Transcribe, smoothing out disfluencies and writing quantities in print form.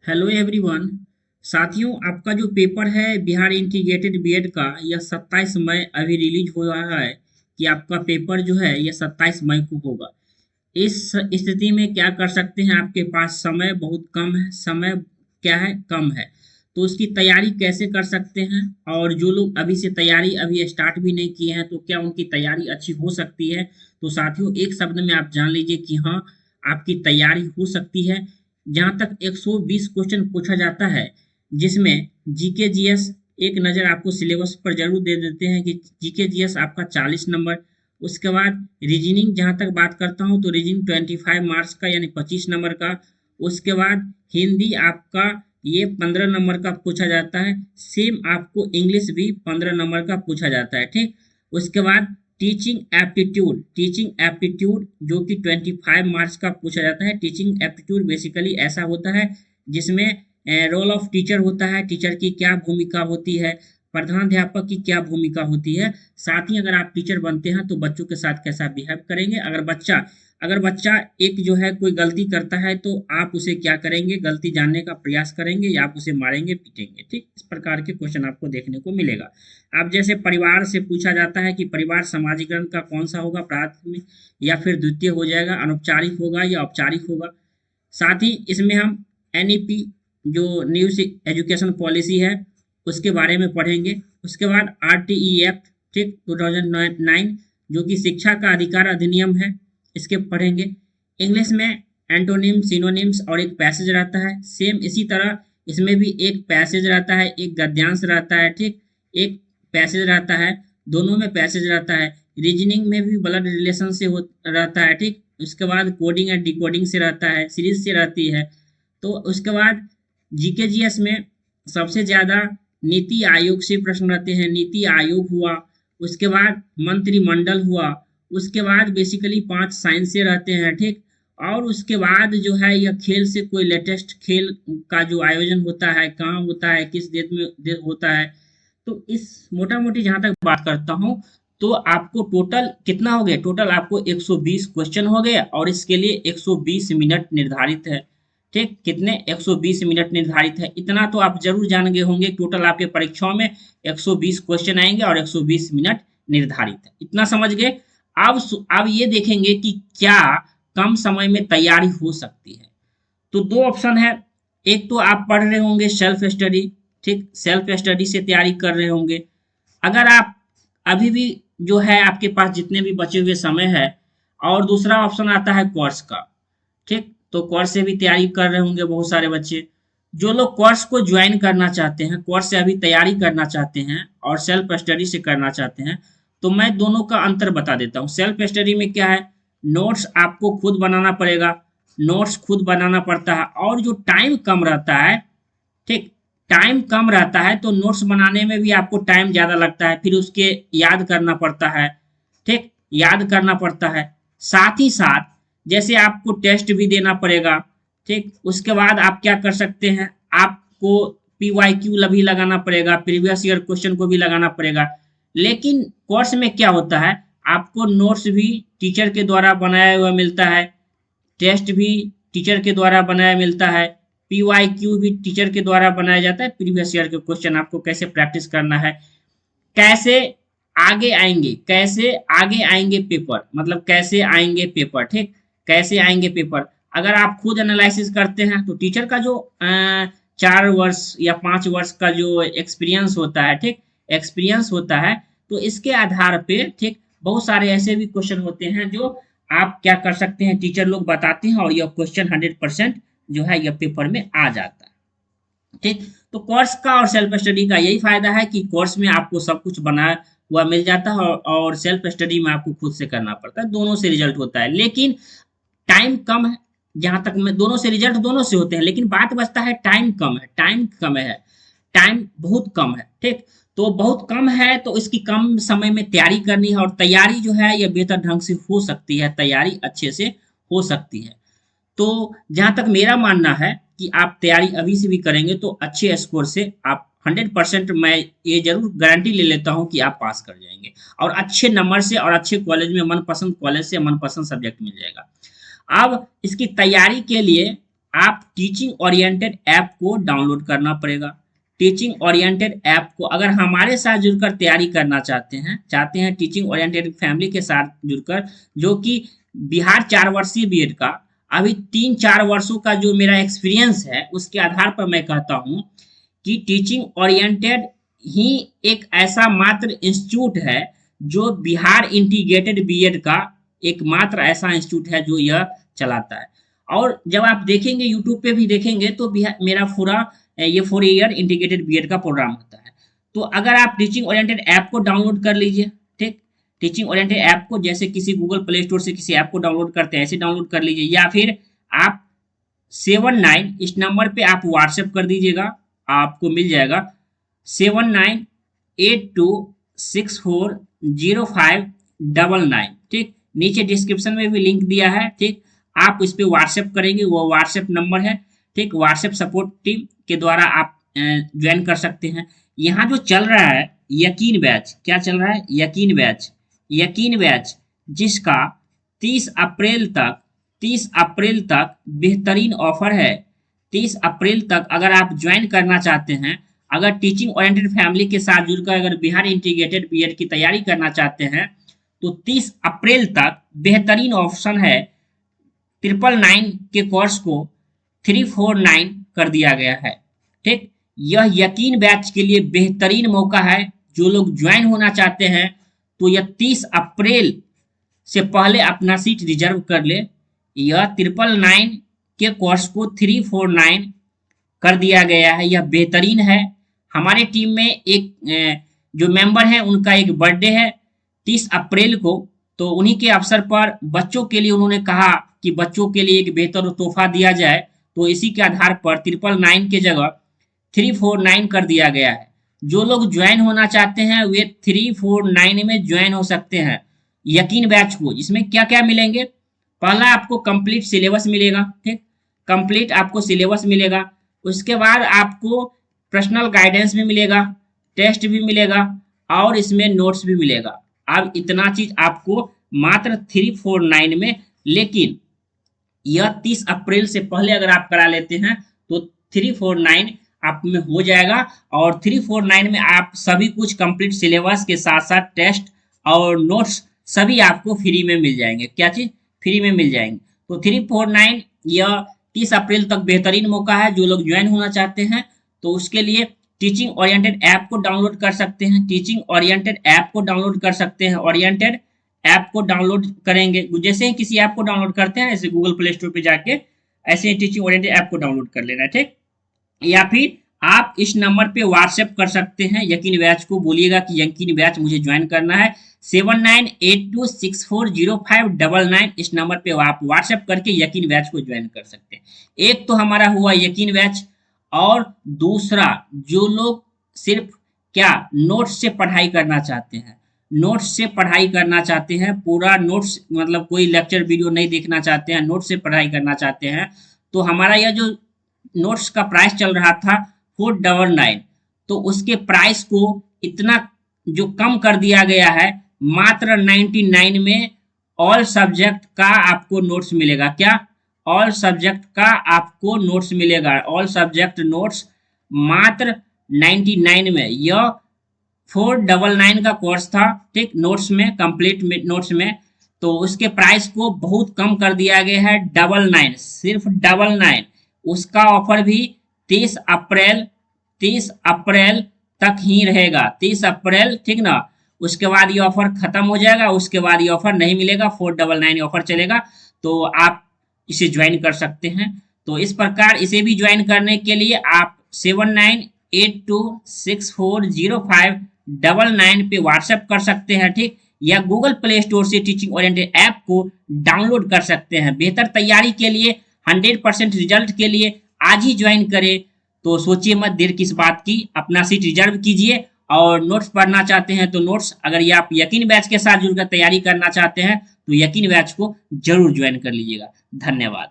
Hello everyone. साथियों, आपका जो पेपर है बिहार इंटीग्रेटेड बीएड का, यह 27 मई अभी रिलीज हो रहा है कि आपका पेपर जो है यह 27 मई को होगा। इस स्थिति में क्या कर सकते हैं, आपके पास समय बहुत कम है। समय क्या है, कम है। तो उसकी तैयारी कैसे कर सकते हैं, और जो लोग अभी से तैयारी अभी स्टार्ट भी नहीं किए हैं तो क्या उनकी तैयारी अच्छी हो सकती है। तो साथियों, एक शब्द में आप जान लीजिए कि हाँ, आपकी तैयारी हो सकती है। जहाँ तक 120 क्वेश्चन पूछा जाता है, जिसमें जीके जीएस, एक नज़र आपको सिलेबस पर जरूर दे देते हैं कि जीके जीएस आपका 40 नंबर। उसके बाद रीजनिंग जहाँ तक बात करता हूँ तो रीजनिंग 25 मार्क्स का यानी 25 नंबर का। उसके बाद हिंदी आपका ये 15 नंबर का पूछा जाता है। सेम आपको इंग्लिश भी 15 नंबर का पूछा जाता है, ठीक। उसके बाद टीचिंग एप्टीट्यूड जो कि 25 मार्क्स का पूछा जाता है। टीचिंग एप्टीट्यूड बेसिकली ऐसा होता है जिसमें रोल ऑफ टीचर होता है, टीचर की क्या भूमिका होती है, प्रधानाध्यापक की क्या भूमिका होती है। साथ ही अगर आप टीचर बनते हैं तो बच्चों के साथ कैसा बिहेव करेंगे। अगर बच्चा एक जो है कोई गलती करता है तो आप उसे क्या करेंगे, गलती जानने का प्रयास करेंगे या आप उसे मारेंगे पीटेंगे, ठीक। इस प्रकार के क्वेश्चन आपको देखने को मिलेगा। अब जैसे परिवार से पूछा जाता है कि परिवार सामाजिकरण का कौन सा होगा, प्राथमिक या फिर द्वितीय हो जाएगा, अनौपचारिक होगा या औपचारिक होगा। साथ ही इसमें हम एनईपी जो न्यू एजुकेशन पॉलिसी है उसके बारे में पढ़ेंगे। उसके बाद आरटीई एक्ट, ठीक, 2009 जो कि शिक्षा का अधिकार अधिनियम है, इसके पढ़ेंगे। इंग्लिश में एंटोनिम, सिनोनिम्स और एक पैसेज रहता है। सेम इसी तरह इसमें भी एक पैसेज रहता है, एक गद्यांश रहता है, ठीक। एक पैसेज रहता है, दोनों में पैसेज रहता है। रीजनिंग में भी ब्लड रिलेशन से हो रहता है, ठीक। उसके बाद कोडिंग एंड डिकोडिंग से रहता है, सीरीज से रहती है। तो उसके बाद जीके जीएस में सबसे ज्यादा नीति आयोग से प्रश्न रहते हैं। नीति आयोग हुआ, उसके बाद मंत्रिमंडल हुआ, उसके बाद बेसिकली 5 साइंस से रहते हैं, ठीक। और उसके बाद जो है यह खेल से कोई लेटेस्ट खेल का जो आयोजन होता है, कहाँ होता है, किस देश होता है। तो इस मोटा मोटी जहां तक बात करता हूँ, तो आपको टोटल कितना हो गया, टोटल आपको 120 क्वेश्चन हो गए और इसके लिए 120 मिनट निर्धारित है, ठीक। कितने, 120 मिनट निर्धारित है। इतना तो आप जरूर जान गए होंगे, टोटल आपके परीक्षाओं में 120 क्वेश्चन आएंगे और 120 मिनट निर्धारित है। इतना समझ गए। अब ये देखेंगे कि क्या कम समय में तैयारी हो सकती है। तो दो ऑप्शन है। एक तो आप पढ़ रहे होंगे सेल्फ स्टडी, ठीक, सेल्फ स्टडी से तैयारी कर रहे होंगे। अगर आप अभी भी जो है आपके पास जितने भी बचे हुए समय है, और दूसरा ऑप्शन आता है कोर्स का, ठीक। तो कोर्स से भी तैयारी कर रहे होंगे बहुत सारे बच्चे। जो लोग कोर्स को ज्वाइन करना चाहते हैं, कोर्स से अभी तैयारी करना चाहते हैं और सेल्फ स्टडी से करना चाहते हैं, तो मैं दोनों का अंतर बता देता हूँ। सेल्फ स्टडी में क्या है, नोट्स आपको खुद बनाना पड़ेगा, नोट्स खुद बनाना पड़ता है, और जो टाइम कम रहता है, ठीक, टाइम कम रहता है तो नोट्स बनाने में भी आपको टाइम ज़्यादा लगता है, फिर उसके याद करना पड़ता है, ठीक, याद करना पड़ता है। साथ ही साथ जैसे आपको टेस्ट भी देना पड़ेगा, ठीक। उसके बाद आप क्या कर सकते हैं, आपको PYQ भी लगाना पड़ेगा, प्रीवियस ईयर क्वेश्चन को भी लगाना पड़ेगा। लेकिन कोर्स में क्या होता है, आपको नोट्स भी टीचर के द्वारा बनाया हुआ मिलता है, टेस्ट भी टीचर के द्वारा बनाया मिलता है, PYQ भी टीचर के द्वारा बनाया जाता है। प्रीवियस ईयर के क्वेश्चन आपको कैसे प्रैक्टिस करना है, कैसे कैसे आगे आएंगे पेपर, मतलब कैसे आएंगे पेपर, ठीक, कैसे आएंगे पेपर। अगर आप खुद एनालिसिस करते हैं तो टीचर का जो 4 वर्ष या 5 वर्ष का जो एक्सपीरियंस होता है, ठीक, एक्सपीरियंस होता है, तो इसके आधार पे, ठीक, बहुत सारे ऐसे भी क्वेश्चन होते हैं जो आप क्या कर सकते हैं, टीचर लोग बताते हैं और यह क्वेश्चन 100% जो है यह पेपर में आ जाता है, ठीक। तो कोर्स का और सेल्फ स्टडी का यही फायदा है कि कोर्स में आपको सब कुछ बना हुआ मिल जाता है, और सेल्फ स्टडी में आपको खुद से करना पड़ता है। दोनों से रिजल्ट होता है, लेकिन टाइम कम है। जहां तक मैं, दोनों से रिजल्ट दोनों से होते हैं, लेकिन बात बचता है टाइम कम है, टाइम बहुत कम है, ठीक। तो बहुत कम है तो इसकी कम समय में तैयारी करनी है, और तैयारी जो है यह बेहतर ढंग से हो सकती है, तैयारी अच्छे से हो सकती है। तो जहां तक मेरा मानना है कि आप तैयारी अभी से भी करेंगे तो अच्छे स्कोर से आप 100%, मैं ये जरूर गारंटी ले लेता हूं कि आप पास कर जाएंगे, और अच्छे नंबर से और अच्छे कॉलेज में, मनपसंद कॉलेज से मनपसंद सब्जेक्ट मिल जाएगा। अब इसकी तैयारी के लिए आप टीचिंग ओरिएंटेड ऐप को डाउनलोड करना पड़ेगा। टीचिंग ओरिएंटेड ऐप को अगर हमारे साथ जुड़कर तैयारी करना चाहते हैं टीचिंग ओरिएंटेड फैमिली के साथ जुड़कर, जो कि बिहार 4 वर्षीय बीएड का अभी 3-4 वर्षों का जो मेरा एक्सपीरियंस है उसके आधार पर मैं कहता हूँ कि टीचिंग ओरिएंटेड ही एक ऐसा मात्र इंस्टीट्यूट है जो बिहार इंटीग्रेटेड बीएड का एकमात्र ऐसा इंस्टीट्यूट है जो यह चलाता है। और जब आप देखेंगे यूट्यूब पे भी देखेंगे तो मेरा पूरा ये 4 ईयर इंटीग्रेटेड बीएड का प्रोग्राम होता है। तो अगर आप टीचिंग ओरिएंटेड ऐप को डाउनलोड कर लीजिए, ठीक, टीचिंग ओरिएंटेड ऐप को जैसे किसी गूगल प्ले स्टोर से किसी ऐप को डाउनलोड करते हैं ऐसे डाउनलोड कर लीजिए, या फिर आप 79 इस नंबर पे आप व्हाट्सएप कर दीजिएगा, आपको मिल जाएगा 7982640599, ठीक। नीचे डिस्क्रिप्शन में भी लिंक दिया है, ठीक। आप इस पे व्हाट्सएप करेंगे, वो व्हाट्सएप नंबर है, ठीक। व्हाट्सएप सपोर्ट टीम के द्वारा आप ज्वाइन कर सकते हैं। यहाँ जो चल रहा है यकीन बैच, क्या चल रहा है? यकीन बैच, यकीन बैच जिसका 30 अप्रैल तक बेहतरीन ऑफर है। 30 अप्रैल तक अगर आप ज्वाइन करना चाहते हैं, अगर टीचिंग ओरिएंटेड फैमिली के साथ जुड़कर अगर बिहार इंटीग्रेटेड बीएड की तैयारी करना चाहते हैं तो 30 अप्रैल तक बेहतरीन ऑप्शन है। 999 के कोर्स को 349 कर दिया गया है, ठीक। यह यकीन बैच के लिए बेहतरीन मौका है। जो लोग ज्वाइन होना चाहते हैं तो यह 30 अप्रैल से पहले अपना सीट रिजर्व कर ले। यह 999 के कोर्स को 349 कर दिया गया है, यह बेहतरीन है। हमारे टीम में एक जो मेंबर है उनका एक बर्थडे है 30 अप्रैल को, तो उन्हीं के अवसर पर बच्चों के लिए उन्होंने कहा कि बच्चों के लिए एक बेहतर तोहफा दिया जाए, तो इसी के आधार पर 999 के जगह 349 कर दिया गया है। जो लोग ज्वाइन होना चाहते हैं वे 349 में ज्वाइन हो सकते हैं यकीन बैच को। इसमें क्या क्या मिलेंगे? पहला आपको कंप्लीट सिलेबस मिलेगा, ठीक, कंप्लीट आपको सिलेबस मिलेगा। उसके बाद आपको पर्सनल गाइडेंस भी मिलेगा, टेस्ट भी मिलेगा और इसमें नोट्स भी मिलेगा। अब इतना चीज आपको मात्र 349 में, लेकिन यह 30 अप्रैल से पहले अगर आप करा लेते हैं तो 349 आप में हो जाएगा। और 349 में आप सभी कुछ कंप्लीट सिलेबस के साथ साथ टेस्ट और नोट्स सभी आपको फ्री में मिल जाएंगे। क्या चीज? फ्री में मिल जाएंगे। तो 349 यह 30 अप्रैल तक बेहतरीन मौका है। जो लोग ज्वाइन होना चाहते हैं तो उसके लिए टीचिंग ओरिएंटेड ऐप को डाउनलोड कर सकते हैं। टीचिंग ओरिएंटेड ऐप को डाउनलोड कर सकते हैं। ओरिएंटेड ऐप को डाउनलोड करेंगे, जैसे ही किसी ऐप को डाउनलोड करते हैं ऐसे गूगल प्ले स्टोर पे जाके ऐसे ही टीचिंग ओरिएंटेड ऐप को डाउनलोड कर लेना, ठीक। या फिर आप इस नंबर पे व्हाट्सएप कर सकते हैं, यकीन बैच को बोलिएगा कि यकीन बैच मुझे ज्वाइन करना है। 7982640599 इस नंबर पे आप व्हाट्सएप करके यकीन बैच को ज्वाइन कर सकते हैं। एक तो हमारा हुआ यकीन बैच, और दूसरा जो लोग सिर्फ क्या नोट्स से पढ़ाई करना चाहते हैं, नोट्स से पढ़ाई करना चाहते हैं, पूरा नोट्स मतलब कोई लेक्चर वीडियो नहीं देखना चाहते हैं, नोट्स से पढ़ाई करना चाहते हैं, तो हमारा यह जो नोट्स का प्राइस चल रहा था 499, तो उसके प्राइस को इतना जो कम कर दिया गया है, मात्र 99 में ऑल सब्जेक्ट का आपको नोट्स मिलेगा। क्या? ऑल सब्जेक्ट का आपको नोट्स मिलेगा। ऑल सब्जेक्ट नोट्स मात्र 99 में। यह 499 का कोर्स था, ठीक, नोट्स में, कंप्लीट नोट्स में, तो उसके प्राइस को बहुत कम कर दिया गया है 99, सिर्फ 99। उसका ऑफर भी 30 अप्रैल तक ही रहेगा, 30 अप्रैल, ठीक ना। उसके बाद ये ऑफर खत्म हो जाएगा, उसके बाद ये ऑफर नहीं मिलेगा, 499 ऑफर चलेगा। तो आप इसे ज्वाइन कर सकते हैं। तो इस प्रकार इसे भी ज्वाइन करने के लिए आप 7982640599 पे व्हाट्सएप कर सकते हैं, ठीक, या गूगल प्ले स्टोर से टीचिंग ओरिएंटेड ऐप को डाउनलोड कर सकते हैं। बेहतर तैयारी के लिए, 100% रिजल्ट के लिए आज ही ज्वाइन करें। तो सोचिए मत देर किस बात की, अपना सीट रिजर्व कीजिए। और नोट्स पढ़ना चाहते हैं तो नोट्स, अगर ये आप यकीन बैच के साथ जुड़कर तैयारी करना चाहते हैं तो यकीन बैच को जरूर ज्वाइन कर लीजिएगा। धन्यवाद।